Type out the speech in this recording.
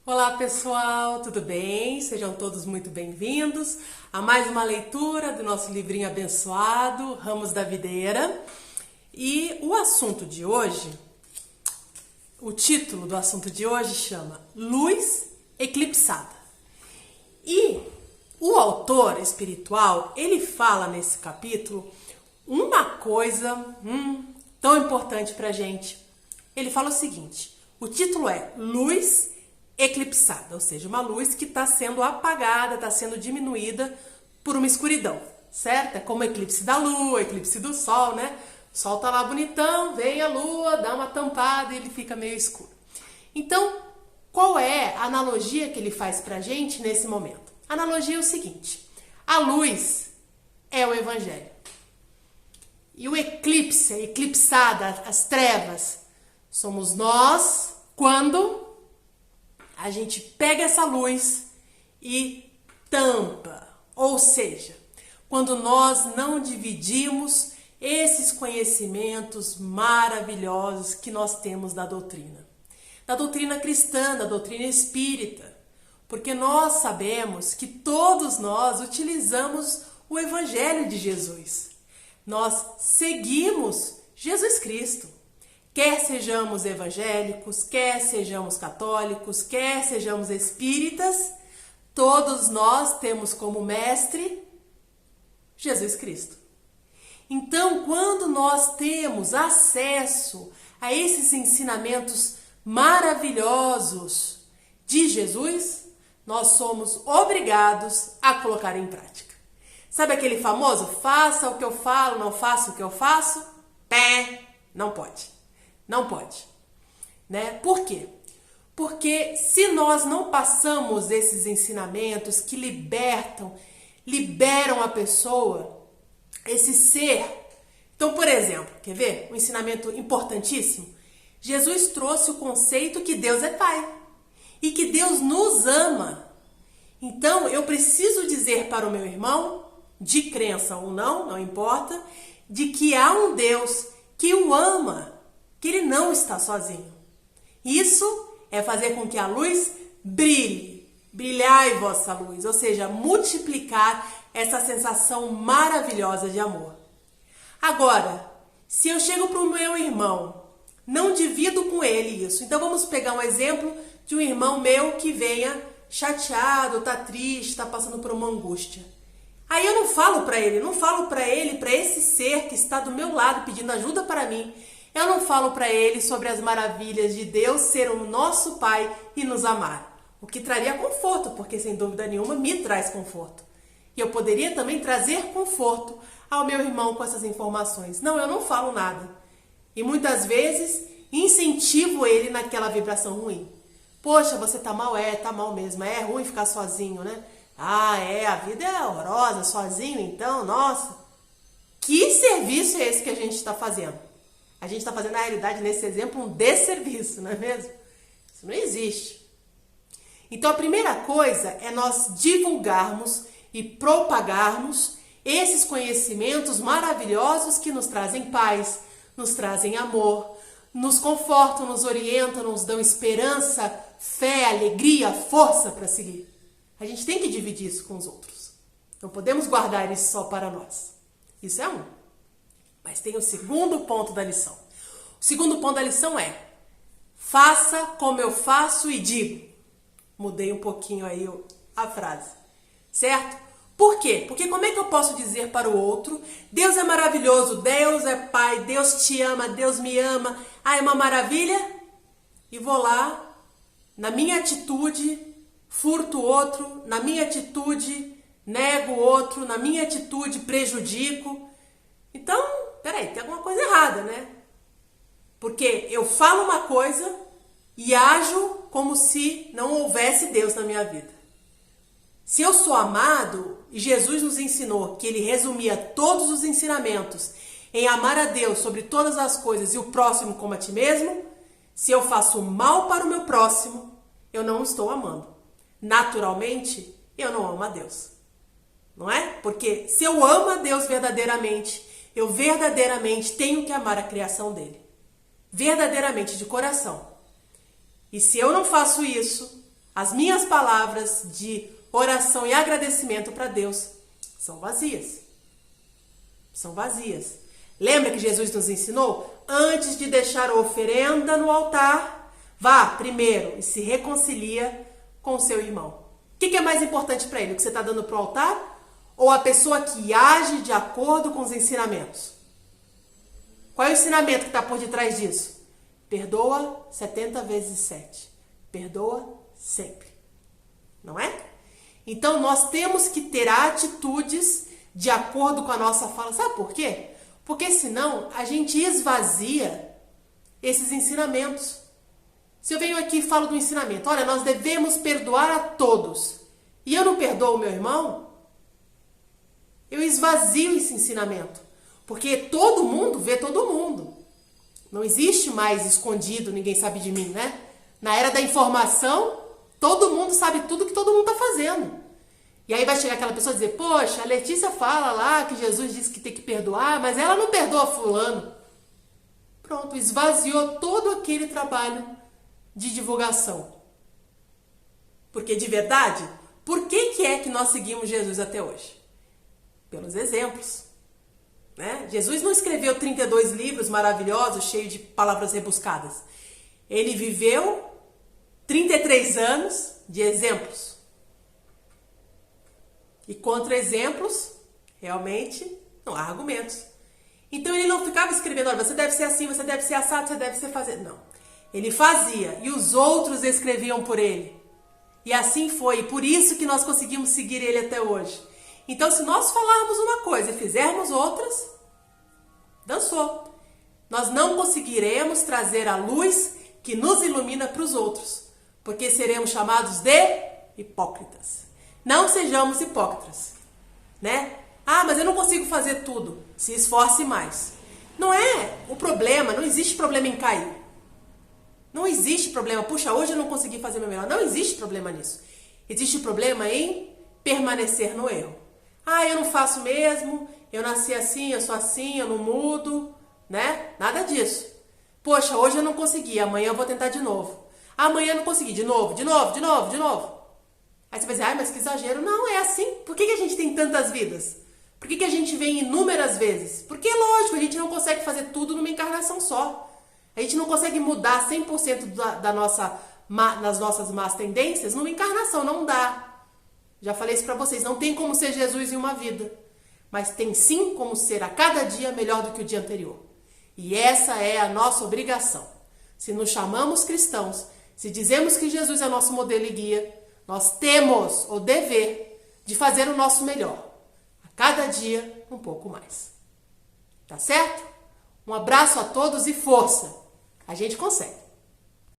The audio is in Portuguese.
Olá pessoal, tudo bem? Sejam todos muito bem-vindos a mais uma leitura do nosso livrinho abençoado, Ramos da Videira. E o assunto de hoje, o título do assunto de hoje chama Luz Eclipsada. E o autor espiritual, ele fala nesse capítulo uma coisa tão importante pra gente. Ele fala o seguinte, o título é Luz Eclipsada, ou seja, uma luz que está sendo apagada, está sendo diminuída por uma escuridão, certo? É como o eclipse da lua, eclipse do sol, né? O sol tá lá bonitão, vem a lua, dá uma tampada e ele fica meio escuro. Então, qual é a analogia que ele faz pra gente nesse momento? A analogia é o seguinte, a luz é o evangelho. E o eclipse, a eclipsada, as trevas, somos nós quando a gente pega essa luz e tampa. Ou seja, quando nós não dividimos esses conhecimentos maravilhosos que nós temos da doutrina cristã, da doutrina espírita. Porque nós sabemos que todos nós utilizamos o evangelho de Jesus. Nós seguimos Jesus Cristo. Quer sejamos evangélicos, quer sejamos católicos, quer sejamos espíritas, todos nós temos como mestre Jesus Cristo. Então, quando nós temos acesso a esses ensinamentos maravilhosos de Jesus, nós somos obrigados a colocar em prática. Sabe aquele famoso, faça o que eu falo, não faça o que eu faço? Não pode. Não pode, né? Por quê? Porque se nós não passamos esses ensinamentos que liberam a pessoa, esse ser. Então, por exemplo, quer ver? Um ensinamento importantíssimo. Jesus trouxe o conceito que Deus é Pai e que Deus nos ama. Então, eu preciso dizer para o meu irmão, de crença ou não, não importa, de que há um Deus que o ama, que ele não está sozinho. Isso é fazer com que a luz brilhe, brilhai vossa luz, ou seja, multiplicar essa sensação maravilhosa de amor. Agora, se eu chego para o meu irmão, não divido com ele isso. Então vamos pegar um exemplo de um irmão meu que venha chateado, tá triste, tá passando por uma angústia. Aí eu não falo para ele, para esse ser que está do meu lado pedindo ajuda para mim, eu não falo para ele sobre as maravilhas de Deus ser o nosso Pai e nos amar. O que traria conforto, porque sem dúvida nenhuma me traz conforto. E eu poderia também trazer conforto ao meu irmão com essas informações. Não, eu não falo nada. E muitas vezes incentivo ele naquela vibração ruim. Poxa, você tá mal? Tá mal mesmo. É ruim ficar sozinho, né? A vida é horrorosa, sozinho então, nossa. Que serviço é esse que a gente está fazendo? A gente está fazendo, na realidade, nesse exemplo, um desserviço, não é mesmo? Isso não existe. Então, a primeira coisa é nós divulgarmos e propagarmos esses conhecimentos maravilhosos que nos trazem paz, nos trazem amor, nos confortam, nos orientam, nos dão esperança, fé, alegria, força para seguir. A gente tem que dividir isso com os outros. Não podemos guardar isso só para nós. Isso é um. Mas tem o segundo ponto da lição. O segundo ponto da lição é: faça como eu faço e digo. Mudei um pouquinho aí a frase, certo? Por quê? Porque como é que eu posso dizer para o outro, Deus é maravilhoso, Deus é Pai, Deus te ama, Deus me ama, é uma maravilha, e vou lá, na minha atitude, furto o outro, na minha atitude, nego o outro, na minha atitude, prejudico. Então, peraí, tem alguma coisa errada, né? Porque eu falo uma coisa e ajo como se não houvesse Deus na minha vida. Se eu sou amado, e Jesus nos ensinou que ele resumia todos os ensinamentos em amar a Deus sobre todas as coisas e o próximo como a ti mesmo, se eu faço mal para o meu próximo, eu não estou amando. Naturalmente, eu não amo a Deus. Não é? Porque se eu amo a Deus verdadeiramente, eu verdadeiramente tenho que amar a criação dele. Verdadeiramente, de coração. E se eu não faço isso, as minhas palavras de oração e agradecimento para Deus são vazias. São vazias. Lembra que Jesus nos ensinou? Antes de deixar a oferenda no altar, vá primeiro e se reconcilia com o seu irmão. O que é mais importante para ele? O que você está dando para o altar? Ou a pessoa que age de acordo com os ensinamentos? Qual é o ensinamento que está por detrás disso? Perdoa 70 vezes 7. Perdoa sempre. Não é? Então, nós temos que ter atitudes de acordo com a nossa fala. Sabe por quê? Porque senão a gente esvazia esses ensinamentos. Se eu venho aqui e falo do ensinamento, olha, nós devemos perdoar a todos, e eu não perdoo o meu irmão, eu esvazio esse ensinamento. Porque todo mundo vê todo mundo. Não existe mais escondido, ninguém sabe de mim, né? Na era da informação, todo mundo sabe tudo que todo mundo está fazendo. E aí vai chegar aquela pessoa e dizer, poxa, a Letícia fala lá que Jesus disse que tem que perdoar, mas ela não perdoa fulano. Pronto, esvaziou todo aquele trabalho de divulgação. Porque de verdade, por que é que nós seguimos Jesus até hoje? Pelos exemplos. Né? Jesus não escreveu 32 livros maravilhosos, cheios de palavras rebuscadas. Ele viveu 33 anos de exemplos. E contra exemplos, realmente, não há argumentos. Então ele não ficava escrevendo, olha, você deve ser assim, você deve ser assado, você deve ser fazer. Não. Ele fazia e os outros escreviam por ele. E assim foi. E por isso que nós conseguimos seguir ele até hoje. Então, se nós falarmos uma coisa e fizermos outras, dançou. Nós não conseguiremos trazer a luz que nos ilumina para os outros, porque seremos chamados de hipócritas. Não sejamos hipócritas, né? Ah, mas eu não consigo fazer tudo. Se esforce mais. Não é o problema, não existe problema em cair. Não existe problema. Puxa, hoje eu não consegui fazer meu melhor. Não existe problema nisso. Existe problema em permanecer no erro. Ah, eu não faço mesmo, eu nasci assim, eu sou assim, eu não mudo, né? Nada disso. Poxa, hoje eu não consegui, amanhã eu vou tentar de novo. Amanhã eu não consegui, de novo. Aí você vai dizer, ai, mas que exagero. Não, é assim. Por que a gente tem tantas vidas? Por que a gente vem inúmeras vezes? Porque, lógico, a gente não consegue fazer tudo numa encarnação só. A gente não consegue mudar 100% nas nossas más tendências numa encarnação, não dá. Já falei isso pra vocês, não tem como ser Jesus em uma vida. Mas tem sim como ser a cada dia melhor do que o dia anterior. E essa é a nossa obrigação. Se nos chamamos cristãos, se dizemos que Jesus é nosso modelo e guia, nós temos o dever de fazer o nosso melhor. A cada dia, um pouco mais. Tá certo? Um abraço a todos e força! A gente consegue.